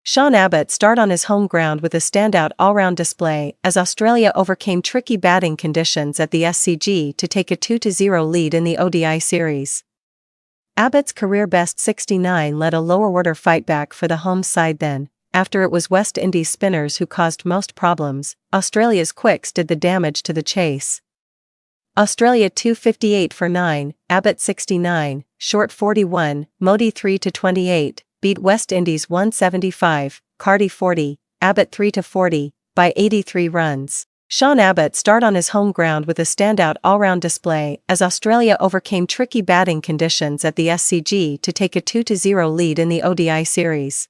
Sean Abbott starred on his home ground with a standout all-round display as Australia overcame tricky batting conditions at the SCG to take a 2-0 lead in the ODI series. Abbott's career-best 69 led a lower-order fight-back for the home side then. After it was West Indies spinners who caused most problems, Australia's quicks did the damage to the chase. Australia 258 for 9, Abbott 69, short 41, Modi 3-28, beat West Indies 175, Carty 40, Abbott 3-40, by 83 runs. Sean Abbott starred on his home ground with a standout all-round display as Australia overcame tricky batting conditions at the SCG to take a 2-0 lead in the ODI series.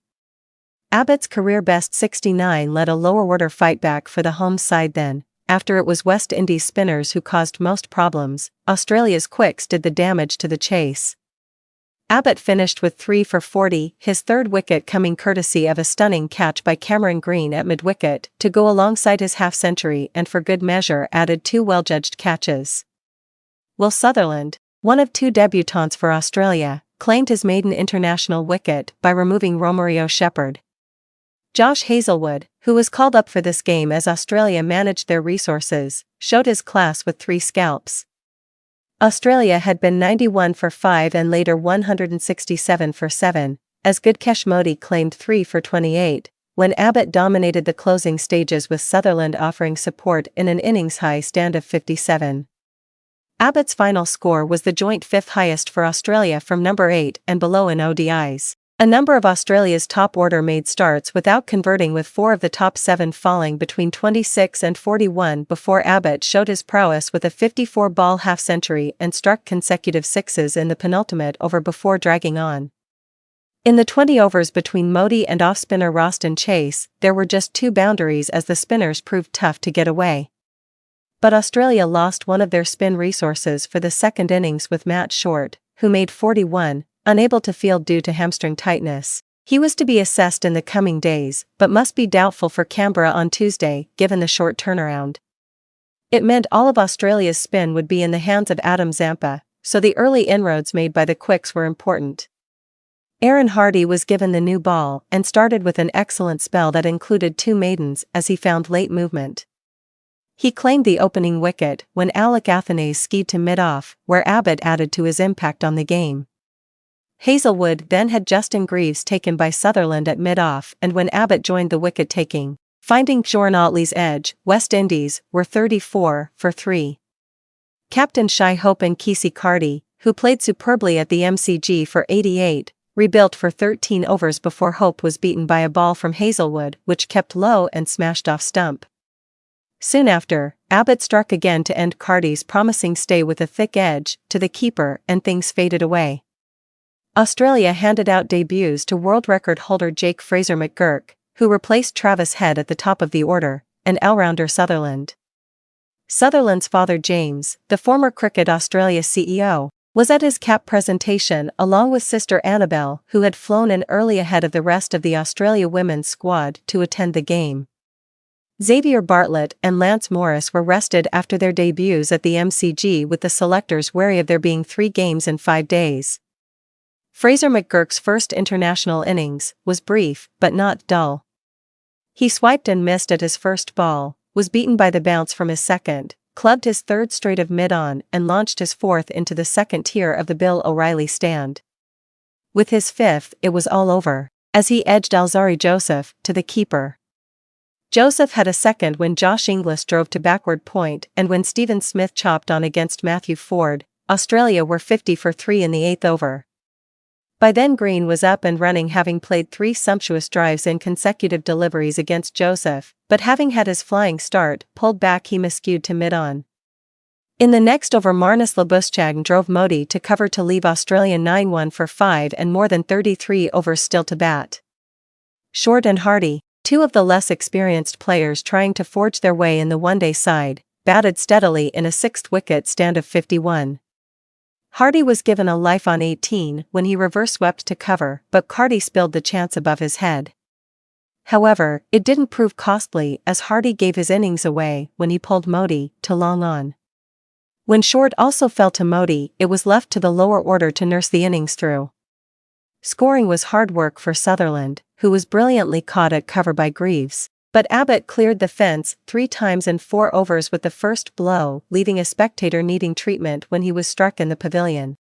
Abbott's career-best 69 led a lower-order fight-back for the home side then. After it was West Indies spinners who caused most problems, Australia's quicks did the damage to the chase. Abbott finished with 3 for 40, his third wicket coming courtesy of a stunning catch by Cameron Green at mid-wicket to go alongside his half-century and for good measure added 2 well-judged catches. Will Sutherland, one of 2 debutants for Australia, claimed his maiden international wicket by removing Romario Shepherd. Josh Hazlewood, who was called up for this game as Australia managed their resources, showed his class with 3 scalps. Australia had been 91 for 5 and later 167 for 7, as Gurkesh Modi claimed 3 for 28, when Abbott dominated the closing stages with Sutherland offering support in an innings-high stand of 57. Abbott's final score was the joint 5th highest for Australia from number 8 and below in ODIs. A number of Australia's top order made starts without converting, with 4 of the top 7 falling between 26 and 41 before Abbott showed his prowess with a 54-ball half-century and struck consecutive sixes in the penultimate over before dragging on. In the 20 overs between Modi and off-spinner Roston Chase, there were just 2 boundaries as the spinners proved tough to get away. But Australia lost one of their spin resources for the second innings with Matt Short, who made 41, unable to field due to hamstring tightness. He was to be assessed in the coming days, but must be doubtful for Canberra on Tuesday, given the short turnaround. It meant all of Australia's spin would be in the hands of Adam Zampa, so the early inroads made by the quicks were important. Aaron Hardy was given the new ball and started with an excellent spell that included 2 maidens as he found late movement. He claimed the opening wicket when Alec Athanaze skied to mid-off, where Abbott added to his impact on the game. Hazlewood then had Justin Greaves taken by Sutherland at mid-off, and when Abbott joined the wicket-taking, finding Jordan Otley's edge, West Indies were 34 for 3. Captain Shai Hope and Kesey Carty, who played superbly at the MCG for 88, rebuilt for 13 overs before Hope was beaten by a ball from Hazlewood which kept low and smashed off stump. Soon after, Abbott struck again to end Carty's promising stay with a thick edge to the keeper, and things faded away. Australia handed out debuts to world record holder Jake Fraser McGurk, who replaced Travis Head at the top of the order, and all-rounder Sutherland. Sutherland's father James, the former Cricket Australia CEO, was at his cap presentation along with sister Annabelle, who had flown in early ahead of the rest of the Australia women's squad to attend the game. Xavier Bartlett and Lance Morris were rested after their debuts at the MCG, with the selectors wary of there being 3 games in 5 days. Fraser McGurk's first international innings was brief but not dull. He swiped and missed at his first ball, was beaten by the bounce from his second, clubbed his third straight of mid-on and launched his fourth into the second tier of the Bill O'Reilly stand. With his fifth it was all over, as he edged Alzarri Joseph to the keeper. Joseph had a second when Josh Inglis drove to backward point, and when Stephen Smith chopped on against Matthew Ford, Australia were 50 for 3 in the 8th over. By then Green was up and running, having played 3 sumptuous drives in consecutive deliveries against Joseph, but having had his flying start pulled back, he miscued to mid-on. In the next over, Marnus Labuschagne drove Modi to cover to leave Australia 9-1 for 5 and more than 33 overs still to bat. Short and Hardy, 2 of the less experienced players trying to forge their way in the one-day side, batted steadily in a 6th-wicket stand of 51. Hardy was given a life on 18 when he reverse-swept to cover, but Carty spilled the chance above his head. However, it didn't prove costly, as Hardy gave his innings away when he pulled Modi to long on. When Short also fell to Modi, it was left to the lower order to nurse the innings through. Scoring was hard work for Sutherland, who was brilliantly caught at cover by Greaves. But Abbott cleared the fence 3 times in 4 overs with the first blow, leaving a spectator needing treatment when he was struck in the pavilion.